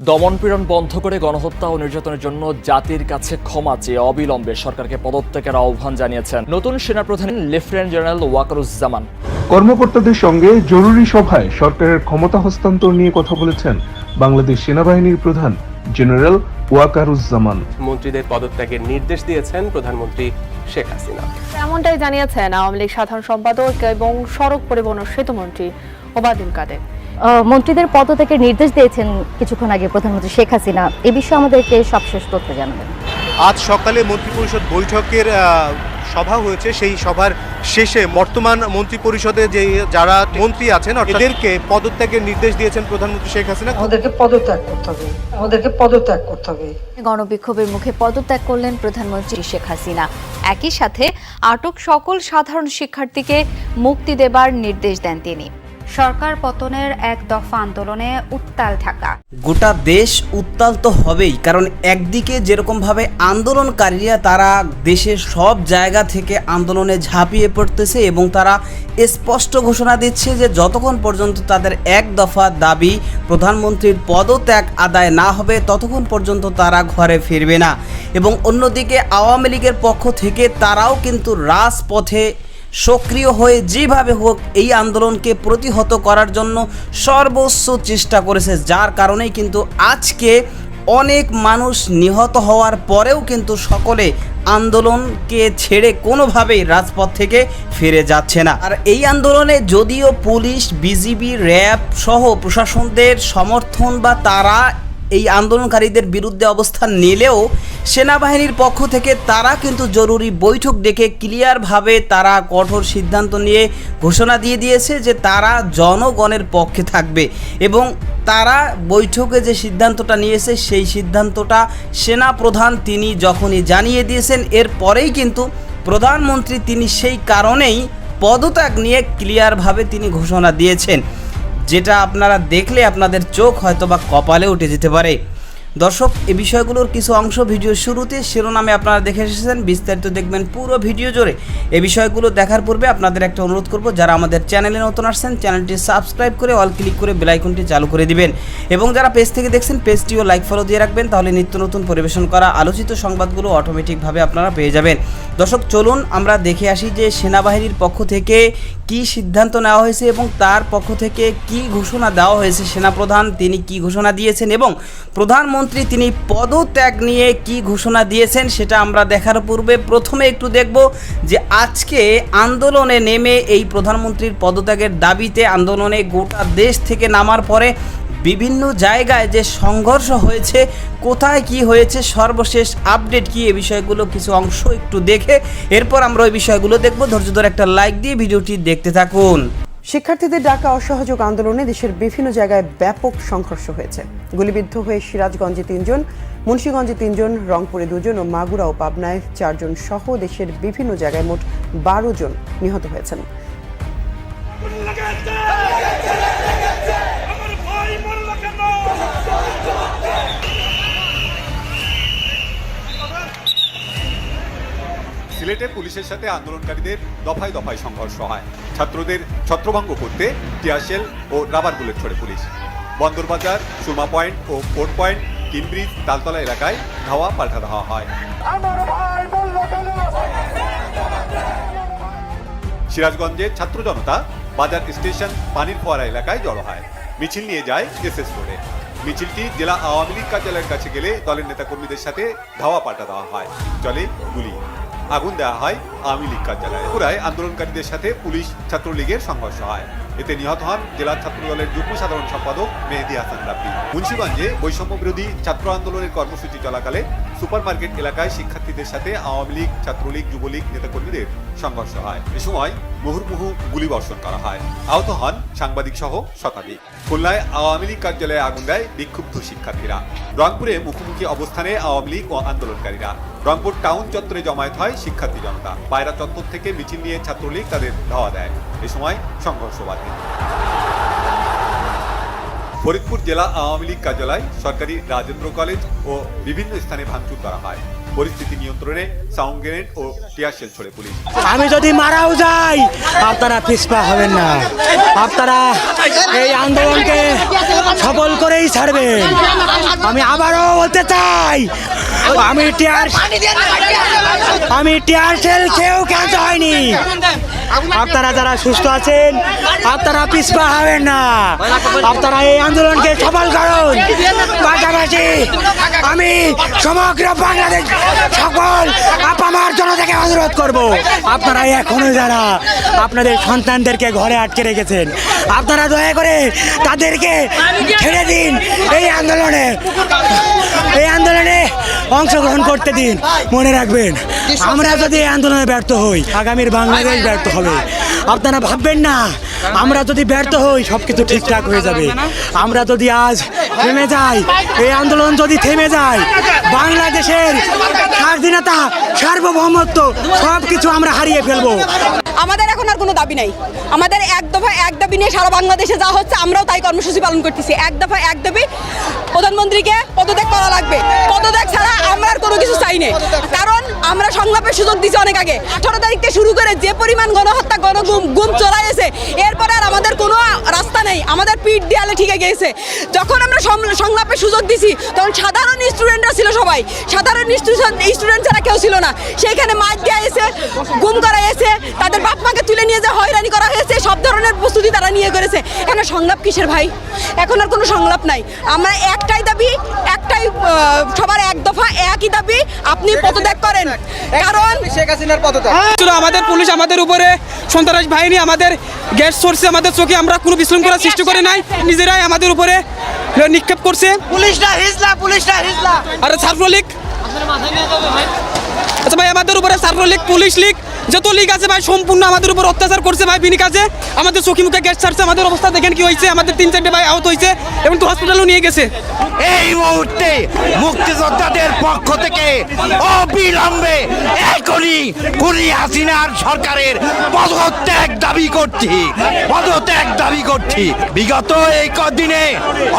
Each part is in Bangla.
দমনপীড়ন বন্ধ করে গণহত্যা ও নির্যাতনের জন্য জাতির কাছে ক্ষমা চেয়ে অবিলম্বে সরকারকে পদত্যাগের আহ্বান জানিয়েছেন নতুন সেনাপ্রধান লেফটেন্যান্ট জেনারেল ওয়াকারুজ্জামান। কর্মকর্তাদের সঙ্গে জরুরি সভায় সরকারের ক্ষমতা হস্তান্তর নিয়ে কথা বলেছেন বাংলাদেশ সেনাবাহিনীর প্রধান জেনারেল ওয়াকারুজ্জামান। মন্ত্রীদের পদত্যাগের নির্দেশ দিয়েছেন প্রধানমন্ত্রী শেখ হাসিনা। এমনটাই জানিয়েছেন আওয়ামী লীগ সাধারণ সম্পাদক এবং সড়ক পরিবহন ও সেতুমন্ত্রী ওবায়দুল কাদের। মন্ত্রীদের পদত্যাগের নির্দেশ দিয়েছেন কিছুক্ষণ আগে প্রধানমন্ত্রী শেখ হাসিনা। এ বিষয়ে আমাদেরকে সবশেষ তথ্য জানাবেন। আজ সকালে মন্ত্রিপরিষদ বৈঠকের সভা হয়েছে। সেই সভার শেষে বর্তমান মন্ত্রিপরিষদে যে যারা মন্ত্রী আছেন এদেরকে পদত্যাগের নির্দেশ দিয়েছেন প্রধানমন্ত্রী শেখ হাসিনা। আমাদেরকে পদত্যাগ করতে হবে। গণবিক্ষোভের মুখে পদত্যাগ করলেন প্রধানমন্ত্রী শেখ হাসিনা। একই সাথে আটক সকল সাধারণ শিক্ষার্থীকে মুক্তি দেবার নির্দেশ দেন তিনি। সরকার পতনের এক দফা আন্দোলনে উত্তাল ঢাকা। গোটা দেশ উত্তাল তো হবেই, কারণ একদিকে যেরকমভাবে আন্দোলনকারীরা তারা দেশের সব জায়গা থেকে আন্দোলনে ঝাঁপিয়ে পড়তেছে এবং তারা স্পষ্ট ঘোষণা দিচ্ছে যে যতক্ষণ পর্যন্ত তাদের এক দফা দাবি প্রধানমন্ত্রীর পদত্যাগ আদায় না হবে ততক্ষণ পর্যন্ত তারা ঘরে ফিরবে না। এবং অন্যদিকে আওয়ামী লীগের পক্ষ থেকে তারাও কিন্তু রাজপথে সক্রিয় হয়ে যেভাবে হোক এই আন্দোলনকে প্রতিহত করার জন্য সর্বোচ্চ চেষ্টা করেছে, যার কারণেই কিন্তু আজকে অনেক মানুষ নিহত হওয়ার পরেও কিন্তু সকলে আন্দোলনকে ছেড়ে কোনোভাবেই রাজপথ থেকে ফিরে যাচ্ছে না। আর এই আন্দোলনে যদিও পুলিশ, বিজিবি, র্যাব সহ প্রশাসনদের সমর্থন বা তারা এই আন্দোলনকারীদের বিরুদ্ধে অবস্থান নিলেও সেনাবাহিনীর পক্ষ থেকে তারা কিন্তু জরুরি বৈঠক ডেকে ক্লিয়ারভাবে তারা কঠোর সিদ্ধান্ত নিয়ে ঘোষণা দিয়ে দিয়েছে যে তারা জনগণের পক্ষে থাকবে। এবং তারা বৈঠকে যে সিদ্ধান্তটা নিয়েছে সেই সিদ্ধান্তটা সেনাপ্রধান তিনি যখনই জানিয়ে দিয়েছেন এরপরেই কিন্তু প্রধানমন্ত্রী তিনি সেই কারণেই পদত্যাগ নিয়ে ক্লিয়ারভাবে তিনি ঘোষণা দিয়েছেন, যেটা আপনারা দেখলে আপনাদের চোখ হয়তো বা কপালে উঠে যেতে পারে। দর্শক, এই বিষয়গুলোর কিছু অংশ ভিডিও শুরুতে শিরোনামে আপনারা দেখে এসেছেন, বিস্তারিত দেখবেন পুরো ভিডিও জুড়ে। এই বিষয়গুলো দেখার পূর্বে আপনাদের একটা অনুরোধ করব, যারা আমাদের চ্যানেলে নতুন আসছেন চ্যানেলটি সাবস্ক্রাইব করে অল ক্লিক করে বেল আইকনটি চালু করে দিবেন এবং যারা পেজ থেকে দেখছেন পেজটিও লাইক ফলো দিয়ে রাখবেন, তাহলে নিত্য নতুন পরিবেশন করা আলোচিত সংবাদগুলো অটোমেটিকভাবে আপনারা পেয়ে যাবেন। দর্শক, চলুন আমরা দেখে আসি যে সেনাবাহিনীর পক্ষ থেকে কি সিদ্ধান্ত নেওয়া হয়েছে এবং তার পক্ষ থেকে কি ঘোষণা দেওয়া হয়েছে। সেনাপ্রধান তিনি কি ঘোষণা দিয়েছেন এবং প্রধানমন্ত্রী তিনি পদত্যাগ নিয়ে কি ঘোষণা দিয়েছেন সেটা আমরা দেখার পূর্বে প্রথমে একটু দেখব যে আজকে আন্দোলনে নেমে এই প্রধানমন্ত্রীর পদত্যাগের দাবিতে আন্দোলনে গোটা দেশ থেকে নামার পরে বিভিন্ন জায়গায় যে সংঘর্ষ হয়েছে, কোথায় কি হয়েছে, সর্বশেষ আপডেট কি, এই বিষয়গুলো কিছু অংশ একটু দেখে এরপর আমরা ওই বিষয়গুলো দেখব। ধৈর্য ধরে একটা লাইক দিয়ে ভিডিওটি দেখতে থাকুন। শিক্ষার্থীদের ডাকা অসহযোগ আন্দোলনে দেশের বিভিন্ন জায়গায় ব্যাপক সংঘর্ষ হয়েছে। গুলিবিদ্ধ হয়ে সিরাজগঞ্জে 3 জন, মুন্সিগঞ্জে 3 জন, রংপুরে 2 জন ও মাগুরা ও পাবনায় 4 জন সহ দেশের বিভিন্ন জায়গায় মোট 12 জন নিহত হয়েছেন। সিলেটে পুলিশের সাথে আন্দোলনকারীদের দফায় দফায় সংঘর্ষ হয়। ছাত্রদের ছত্রভঙ্গ করতে টিয়ারশেল ও রাবার বুলেট ছোড়ে পুলিশ। বন্দরবাজার, সুরমা পয়েন্ট ও কোর্ট পয়েন্ট, কিনব্রিজ, তালতলা এলাকায় ধাওয়া পাল্টা ধাওয়া হয়। সিরাজগঞ্জের ছাত্র জনতা বাজার স্টেশন, পানির ফোয়ারা এলাকায় জড়ো হয়। মিছিল নিয়ে যায় এসএস রোডে। মিছিলটি জেলা আওয়ামী লীগ কার্যালয়ের কাছে গেলে দলের নেতাকর্মীদের সাথে ধাওয়া পাল্টা দেওয়া হয়, চলে গুলি, আগুন দেওয়া হয় আওয়ামী লীগ কার্যালয়ে। পুরায় আন্দোলনকারীদের সাথে পুলিশ ছাত্রলীগের সংঘর্ষ হয়। এতে নিহত হন জেলা ছাত্র দলের যুগ্ম সাধারণ সম্পাদক মেহেদী হাসান রাব্বি। মুন্সিগঞ্জে বৈষম্য বিরোধী ছাত্র আন্দোলনের কর্মসূচি চলাকালে সুপারমার্কেট এলাকায় শিক্ষার্থীদের সাথে আওয়ামী লীগ, ছাত্রলীগ, যুবলীগ নেতাকর্মীদের সংঘর্ষ হয়। এ সময় মুহুর্মুহু গুলিবর্ষণ করা হয়। আহত হন সাংবাদিক সহ শতাধিক। খুলনায় আওয়ামী লীগ কার্যালয়ে আগুন দেয় বিক্ষুব্ধ শিক্ষার্থীরা। রংপুরে মুখোমুখি অবস্থানে আওয়ামী লীগ ও আন্দোলনকারীরা। রংপুর টাউন চত্বরে জমায়েত হয় শিক্ষার্থী জনতা। পায়রা চত্বর থেকে মিছিল নিয়ে ছাত্রলীগ তাদের ধাওয়া দেয়। এ সময় সংঘর্ষ বাধে। ফরিদপুর জেলা আওয়ামী লীগ কার্যালয়, সরকারি রাজেন্দ্র কলেজ ও বিভিন্ন স্থানে ভাঙচুর করা হয়। পরিস্থিতি নিয়ন্ত্রণে সাউন্ড গ্রেনেড ও টিয়ারশেল ছোড়ে পুলিশ। আমি যদি মারাও যাই আপনারা পিছপা হবেন না, আপনারা এই আন্দোলনকে সফল করেই ছাড়বেন। আমি আবারও বলতে চাই, আমি টিয়ার সেল কেউ ক্যান্সার হয়নি। আপনারা যারা সুস্থ আছেন আপনারা পিছপা হবেন না, আপনারা এই আন্দোলনকে সফল করুন। পাশাপাশি আমি সমগ্র বাংলাদেশ সকল আপামার জনতাকে অনুরোধ করব, আপনারা এখনো যারা আপনাদের সন্তানদেরকে ঘরে আটকে রেখেছেন আপনারা দয়া করে তাদেরকে ছেড়ে দিন, এই আন্দোলনে অংশগ্রহণ করতে দিন। মনে রাখবেন, আমরা যদি এই আন্দোলনে ব্যর্থ হই আগামীর বাংলাদেশ ব্যর্থ হবে। আপনারা ভাববেন না আমরা যদি ব্যর্থ হই সব কিছু ঠিকঠাক হয়ে যাবে। আমরা যদি আজ থেমে যাই, এই আন্দোলন যদি থেমে যায়, বাংলাদেশের স্বাধীনতা সার্বভৌমত্ব সব কিছু আমরা হারিয়ে ফেলবো। আমাদের এখন আর কোনো দাবি নাই, আমাদের এক দফা এক দাবি নিয়ে সারা বাংলাদেশে যা হচ্ছে আমরাও তাই কর্মসূচি পালন করতেছি। এক দফা এক দাবি, প্রধানমন্ত্রীকে পদত্যাগ করা লাগবে। পদত্যাগ ছাড়া আমরা আর কোনো কিছু চাই না, কারণ আমরা সংলাপের সুযোগ দিচ্ছি অনেক আগে। 18 তারিখ থেকে শুরু করে যে পরিমাণ গণহত্যা গুম চলাইছে, এরপরে আর আমাদের কোনো রাস্তা নেই, আমাদের পিঠ দেয়ালে ঠিক গিয়েছে। যখন আমরা সংলাপের সুযোগ দিছি তখন সাধারণ স্টুডেন্টরা ছিল, সবাই সাধারণ স্টুডেন্ট ছাড়া কেউ ছিল না। সেইখানে মাইক দেওয়া হয়েছে, গুম করা হয়েছে, তাদের বাপ মাকে তুলে নিয়ে যা হয়রানি করা হয়েছে, সব ধরনের প্রস্তুতি তারা নিয়ে করেছে। এখানে সংলাপ কিসের ভাই? এখন আর কোনো সংলাপ নাই। আমরা একটাই দাবি, একটাই সবার এক দফা একই দাবি, আপনি পদত্যাগ করেন। কারণ শেখ হাসিনার পদত্যাগ। আমাদের পুলিশ আমাদের উপরে সন্ত্রাস বাহিনী আমাদের গ্যাস সোর্সে আমাদের চোখে আমরা কোনো বিশৃঙ্খলা সৃষ্টি করে নাই, নিজেরাই আমাদের উপরে নিক্ষেপ করছে। পুলিশরা হিজলা আরে ছাত্রলীগ, আচ্ছা ভাই আমাদের উপরে ছাত্রলীগ পুলিশ লীগ যত লীগ আছে ভাই সম্পূর্ণ আমাদের উপর অত্যাচার করছে ভাই। বিনি কাজে আমাদের চোখে মুখে গ্যাস ছাড়ছে, আমাদের অবস্থা দেখেন কি হয়েছে। আমাদের 3-4টে ভাই আহত হয়েছে এবং তো হসপিটালও নিয়ে গেছে। এই মুহূর্তে মুক্তিযোদ্ধাদের পক্ষ থেকে অবিলম্বে এখনই খুনি হাসিনার সরকারের পদত্যাগ দাবি করছি। বিগত এই কদিনে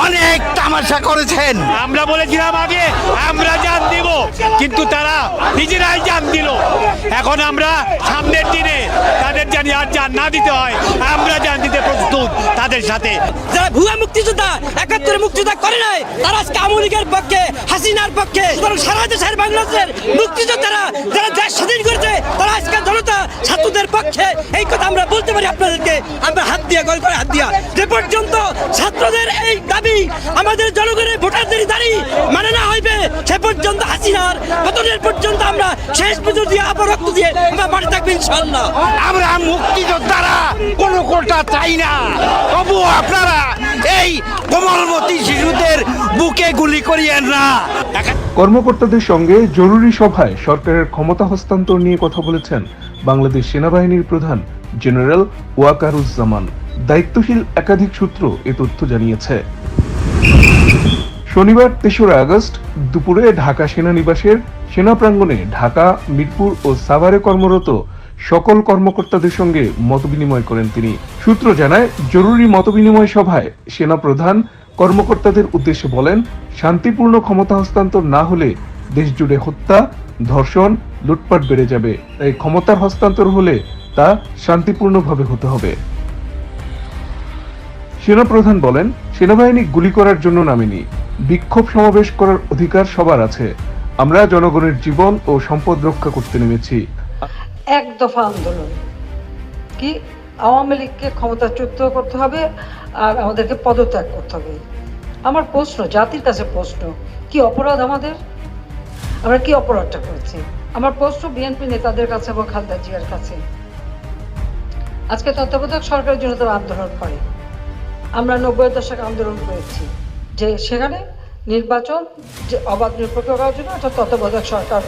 অনেক তামাশা করেছেন। আমরা বলেছিলাম আগে আমরা জান দিব, কিন্তু তারা নিজেরাই জান দিল। এখন আমরা সামনের দিনে তাদের জানি আর জান না দিতে হয়, আমরা জান দিতে প্রস্তুত তাদের সাথে। যারা ভুয়া মুক্তিযোদ্ধা 71 মুক্তিযোদ্ধা করে নাই, তারা আজকে আওয়ামী লীগের পক্ষে, হাসিনার পক্ষে। সারা দেশের বাংলাদেশের মুক্তিযোদ্ধারা যারা দেশ স্বাধীন করেছে তারা আজকে জনতা ছাত্রদের পক্ষে। এই কথা আমরা বলতে পারি আপনাদেরকে, আমরা হাত দিয়ে গল করে হাত দিয়া। যে পর্যন্ত ছাত্রদের এই দাবি আমাদের জনগণের ভোটারদের দাবি মানে না হইবে, সে পর্যন্ত হাসিনার পতনের পর্যন্ত আমরা শেষ পর্যন্ত দিয়ে আবার রক্ত দিয়ে আমরা মাঠে থাকবো ইনশাআল্লাহ। আমরা মুক্তিযোদ্ধারা কোনো কোটা চাই না, তবু আপনারা এই কোমলমতি শিশুদের বুকে গুলি করিয়েন না। কর্মকর্তাদের সঙ্গে জরুরি সভায় সরকারের ক্ষমতা হস্তান্তর নিয়ে কথা বলেছেন বাংলাদেশ সেনাবাহিনীর প্রধান জেনারেল ওয়াকারুজ্জামান। দায়িত্বশীল একাধিক সূত্র এ তথ্য জানিয়েছে। শনিবার 3রা আগস্ট দুপুরে ঢাকা সেনানিবাসের সেনা প্রাঙ্গণে ঢাকা, মিরপুর ও সাভারে কর্মরত সকল কর্মকর্তাদের সঙ্গে মতবিনিময় করেন তিনি। সূত্র জানায়, জরুরি মতবিনিময় সভায় সেনাপ্রধান কর্মকর্তাদের উদ্দেশ্যে বলেন, শান্তিপূর্ণ ক্ষমতা হস্তান্তর না হলে দেশজুড়ে হত্যা, ধর্ষণ, লুটপাট বেড়ে যাবে। তাই ক্ষমতার হস্তান্তর হলে তা শান্তিপূর্ণভাবে হতে হবে। সেনাপ্রধান বলেন, সেনাবাহিনী গুলি করার জন্য নামেনি, বিক্ষোভ সমাবেশ করার অধিকার সবার আছে। আমরা জনগণের জীবন ও সম্পদ রক্ষা করতে নেমেছি। এক দফা আন্দোলন কি আওয়ামী লীগকে ক্ষমতাচ্যুত করতে হবে আর আমাদেরকে পদত্যাগ করতে হবে। আমার প্রশ্ন, জাতির কাছে প্রশ্ন, কি অপরাধ আমাদের? আমরা কি অপরাধটা করেছি? আমার প্রশ্ন বিএনপি নেতাদের কাছে এবং খালেদা জিয়ার কাছে। আজকে তত্ত্বাবধায়ক সরকারের জন্য তারা আন্দোলন করে। আমরা 90-এর দশকে আন্দোলন করেছি যে সেখানে নির্বাচন যে অবাধ নিরপেক্ষ করার জন্য অর্থাৎ তত্ত্বাবধায়ক সরকার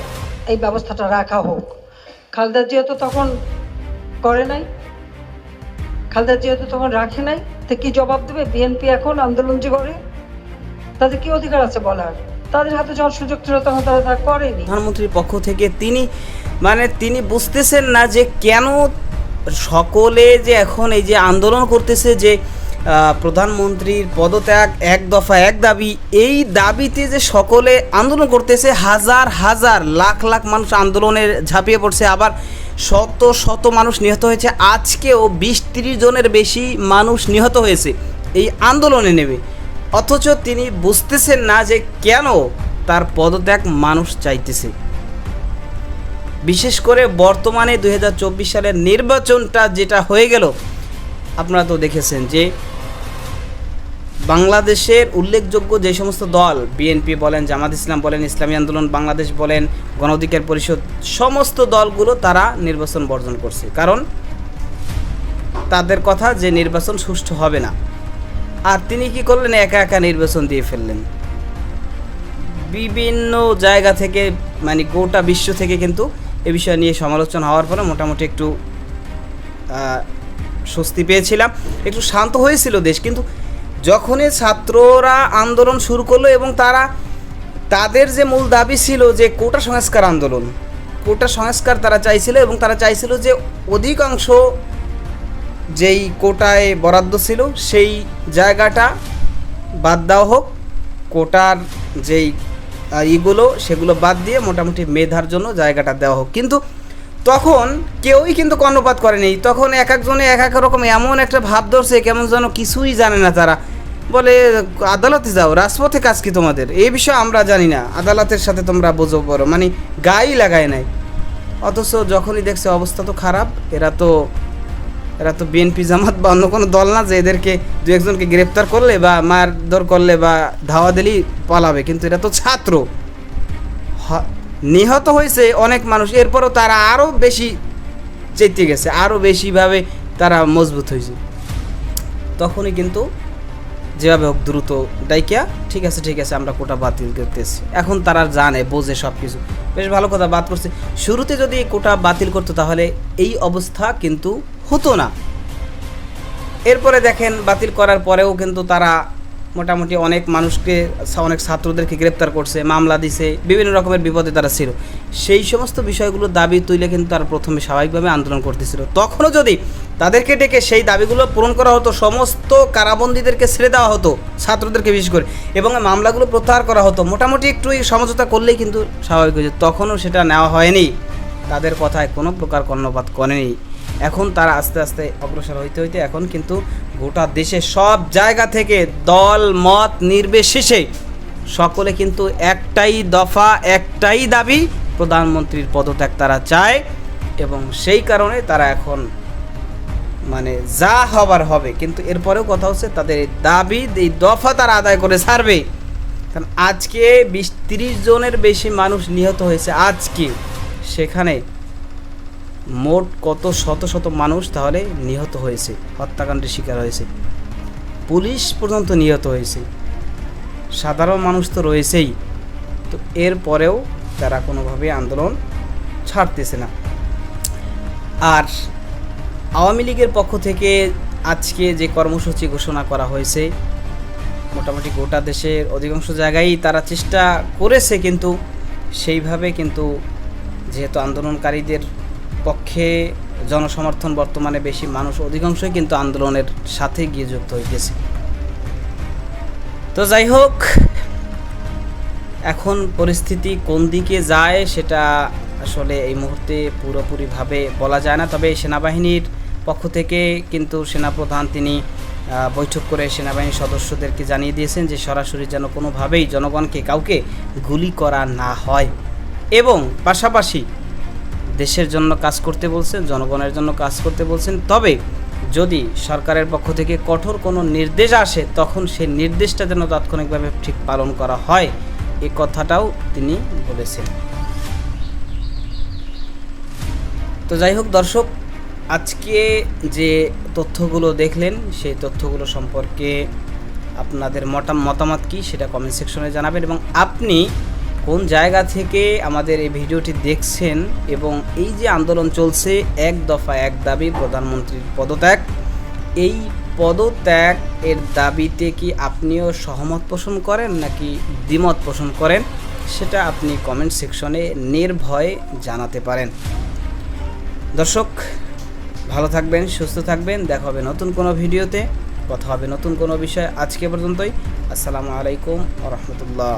এই ব্যবস্থাটা রাখা হোক। খালেদা জিয়া তো তখন করে নাই, খালেদা জিয়া তো তখন রাখে নাই, তো কি জবাব দেবে বিএনপি এখন আন্দোলন যে করে? তাদের কি অধিকার আছে বলার? তাদের হাতে যখন সুযোগ ছিল তখন তারা তা করেনি। প্রধানমন্ত্রীর পক্ষ থেকে তিনি বুঝতেছেন না যে কেন সকলে যে এখন এই যে আন্দোলন করতেছে, যে প্রধানমন্ত্রীর পদত্যাগ এক দফা এক দাবি, এই দাবিতে যে সকলে আন্দোলন করতেছে, হাজার হাজার লাখ লাখ মানুষ আন্দোলনে ঝাঁপিয়ে পড়ছে, আবার শত শত মানুষ নিহত হয়েছে। আজকেও 20-30 জনের বেশি মানুষ নিহত হয়েছে এই আন্দোলনে নেমে। অথচ তিনি বুঝতেছেন না যে কেন তার পদত্যাগ মানুষ চাইতেছে। বিশেষ করে বর্তমানে 2024 সালের নির্বাচনটা যেটা হয়ে গেল, আপনারা তো দেখেছেন যে বাংলাদেশের উল্লেখযোগ্য যে সমস্ত দল, বিএনপি বলেন, জামাত ইসলাম বলেন, ইসলামী আন্দোলন বাংলাদেশ বলেন, গণ অধিকার পরিষদ, সমস্ত দলগুলো তারা নির্বাচন বর্জন করছে। কারণ তাদের কথা যে নির্বাচন সুষ্ঠু হবে না। আর তিনি কি করলেন? একা একা নির্বাচন দিয়ে ফেললেন। বিভিন্ন জায়গা থেকে, মানে গোটা বিশ্ব থেকে কিন্তু এ বিষয় নিয়ে সমালোচনা হওয়ার পরে মোটামুটি একটু স্বস্তি পেয়েছিলাম, একটু শান্ত হয়েছিল দেশ। কিন্তু যখনই ছাত্ররা আন্দোলন শুরু করলো এবং তাদের যে মূল দাবি ছিল যে কোটা সংস্কার আন্দোলন, কোটা সংস্কার তারা চাইছিল এবং তারা চাইছিল যে অধিকাংশ যেই কোটায় বরাদ্দ ছিল সেই জায়গাটা বাদ দেওয়া হোক, কোটার যেই সেগুলো বাদ দিয়ে মোটামুটি মেধার জন্য জায়গাটা দেওয়া হোক। কিন্তু তখন কেউই কিন্তু কর্ণপাত করেনি। তখন এক একজনে এক এক রকম এমন একটা ভাব ধরছে, কেমন যেন কিছুই জানে না। তারা বলে আদালতে যাও, রাজপথে কাজ কি তোমাদের, এই বিষয়ে আমরা জানি না, আদালতের সাথে তোমরা বোঝো বড়, মানে গায়ে লাগায় নাই। অথচ যখনই দেখছে অবস্থা তো খারাপ, এরা তো বিএনপি জামাত বা অন্য কোনো দল না যে এদেরকে দু একজনকে গ্রেপ্তার করলে বা মারধর করলে বা ধাওয়া দিলেই পালাবে। কিন্তু এরা তো ছাত্র, নিহত হয়েছে অনেক মানুষ, এরপরও তারা আরও বেশি চেতে গেছে, আরও বেশিভাবে তারা মজবুত হয়েছে। তখনই কিন্তু যেভাবে হোক দ্রুত ডাইকিয়া ঠিক আছে আমরা কোটা বাতিল করতেছি। এখন তারা জানে, বোঝে সব কিছু, বেশ ভালো কথা বাদ করছে। শুরুতে যদি কোটা বাতিল করতো তাহলে এই অবস্থা কিন্তু হতো না। এরপরে দেখেন বাতিল করার পরেও কিন্তু তারা মোটামুটি অনেক মানুষকে, অনেক ছাত্রদেরকে গ্রেপ্তার করছে, মামলা দিছে, বিভিন্ন রকমের বিপদে তারা ছিল। সেই সমস্ত বিষয়গুলো দাবি তুলে কিন্তু তারা প্রথমে স্বাভাবিকভাবে আন্দোলন করতেছিল। তখনও যদি তাদেরকে ডেকে সেই দাবিগুলো পূরণ করা হতো, সমস্ত কারাবন্দীদেরকে ছেড়ে দেওয়া হতো, ছাত্রদেরকে বিশেষ করে, এবং মামলাগুলো প্রত্যাহার করা হতো, মোটামুটি একটু সমঝোতা করলেই কিন্তু স্বাভাবিক হয়েছে। তখনও সেটা নেওয়া হয়নি, তাদের কথায় কোনো প্রকার কর্ণপাত করেনি। এখন তারা আস্তে আস্তে অগ্রসর হইতে হইতে এখন কিন্তু গোটা দেশে সব জায়গা থেকে দল মত নির্বিশেষে সকলে কিন্তু একটাই দফা, একটাই দাবি, প্রধানমন্ত্রীর পদত্যাগ তারা চায়। এবং সেই কারণে তারা এখন মানে যা হবার হবে। কিন্তু এরপরেও কথা হচ্ছে তাদের এই দাবি, এই দফা তারা আদায় করে ছাড়বে। কারণ আজকে 20-30 জনের বেশি মানুষ নিহত হয়েছে আজকে, সেখানে মোট কত শত শত মানুষ তাহলে নিহত হয়েছে, হত্যাকাণ্ডের শিকার হয়েছে, পুলিশ পর্যন্ত নিহত হয়েছে, সাধারণ মানুষ তো রয়েছেই। তো এরপরেও তারা কোনোভাবে আন্দোলন ছাড়তেছে না। আর আওয়ামী লীগের পক্ষ থেকে আজকে যে কর্মসূচি ঘোষণা করা হয়েছে, মোটামুটি গোটা দেশের অধিকাংশ জায়গায় তারা চেষ্টা করেছে, কিন্তু সেইভাবে কিন্তু যেহেতু আন্দোলনকারীদের পক্ষে জনসমর্থন বর্তমানে বেশি, মানুষ অধিকাংশই কিন্তু আন্দোলনের সাথে গিয়ে যুক্ত হইতেছে। তো যাই হোক, এখন পরিস্থিতি কোন দিকে যায় সেটা আসলে এই মুহূর্তে পুরোপুরিভাবে বলা যায় না। তবে সেনাবাহিনীর পক্ষ থেকে কিন্তু সেনাপ্রধান তিনি বৈঠক করে সেনাবাহিনীর সদস্যদেরকে জানিয়ে দিয়েছেন যে সরাসরি যেন কোনোভাবেই জনগণকে কাউকে গুলি করা না হয়, এবং পাশাপাশি দেশের জন্য কাজ করতে বলছেন, জনগণের জন্য কাজ করতে বলছেন। তবে যদি সরকারের পক্ষ থেকে কঠোর কোনো নির্দেশ আসে তখন সেই নির্দেশটা যেন তাৎক্ষণিকভাবে ঠিক পালন করা হয়, এই কথাটাও তিনি বলেছেন। তো যাই হোক দর্শক, আজকে যে তথ্যগুলো দেখলেন সেই তথ্যগুলো সম্পর্কে আপনাদের মতামত কি সেটা কমেন্ট সেকশনে জানাবেন, এবং আপনি কোন জায়গা থেকে আমাদের এই ভিডিওটি দেখছেন, এবং এই যে আন্দোলন চলছে এক দফা এক দাবি প্রধানমন্ত্রীর পদত্যাগ, এই পদত্যাগ এর দাবিতে কি আপনিও সহমত পোষণ করেন নাকি দ্বিমত পোষণ করেন, সেটা আপনি কমেন্ট সেকশনে নির্ভয়ে জানাতে পারেন। দর্শক ভালো থাকবেন, সুস্থ থাকবেন, দেখা হবে নতুন কোনো ভিডিওতে, কথা হবে নতুন কোনো বিষয়। আজকে পর্যন্তই, আসসালামু আলাইকুম ওয়া রাহমাতুল্লাহ।